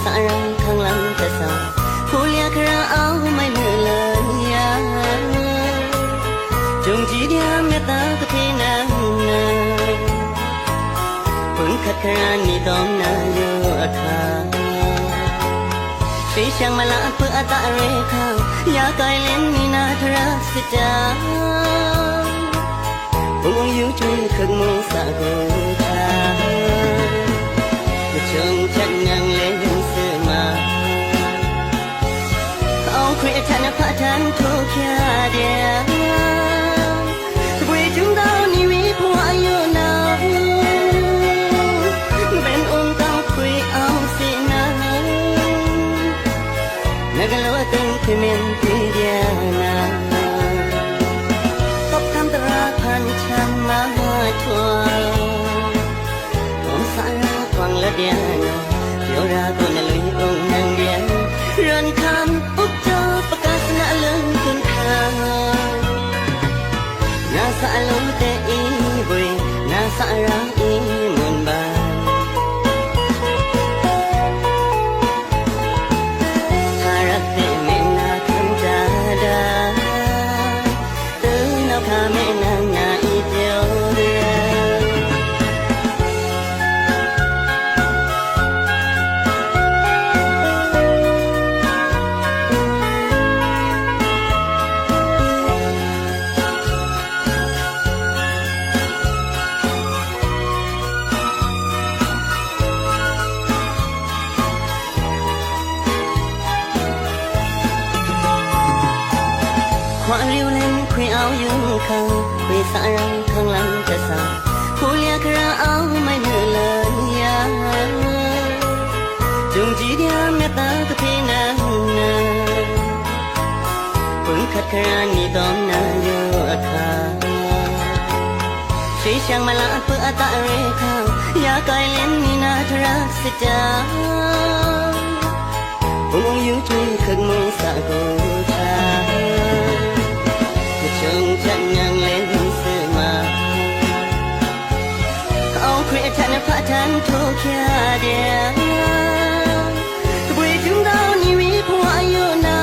สารังข้างหลังจะสาวผู้เลียคราเอาไม่เมื่อเลยจงจีเดียเมตตาก็ที่นั่งพึ่งขัดครานี่ตอมนาโยอาคาปีช่างมาละเพื่อตะเรข้าวอยากไกลเล่นนี่นาทรักสิจาผมองอยู่ช่วยขึงมองสะเกชาจงฉันยังเล่นเสือมาเอาคุยทันพระทันทุกยาเดียวีจุงดาวนี่วิผัวอยู่นาเป็นองค์ต้องคุยเอาสินะนักลัวตึงที่เมียนที่เดียนาตบทำตราพันชันมาทัวผมสายฟังละเดียนาเดี๋ยวราตัวนั้นลุยองค์นางเดียนเรือนคำอุกจอประกาศนะเลื่อนขึ้นข้างนาสะลมเตอีบุยนาสะรังอีมนบานหารักเตเมนาคำจาดาตื่นเอาข้าเมนางนาอีเดียวเดียวความริ้วเล่นคุยเอาอยู่ข้างคุยสารังข้างหลังจะสาวผู้เลียคราเอาไม่เมื่อเลยจงจีเดียเมตตาก็ที่นั่งพึ่งขัดครานี่ตอมนาโยอาคาชีช่างมาละเพื่อตะเรข้าวอยากไกลเล่นนี่นาทรักสิจาผมองอยู่ช่วยขึงมองสะโกชาจงฉันยังเล่นเสือมาเอาคุยทันพระทันทุกยาเดียวีจุงดาวนี่วิผัวอยู่นา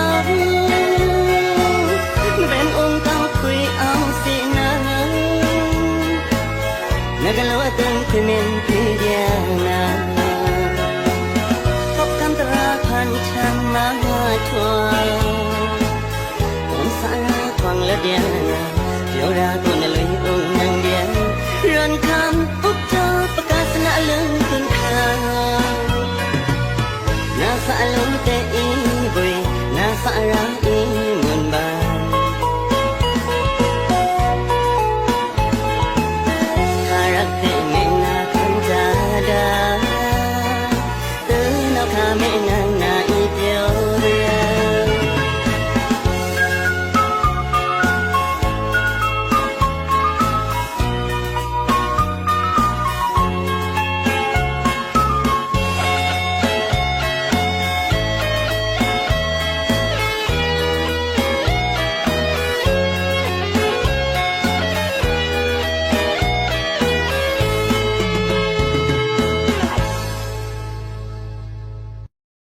เป็นองค์ต้องคุยเอาสินะนักลัวตึงคุยเมนที่เดียนาพบคำตราพันชันมาทัวผมสายฟังละเดีย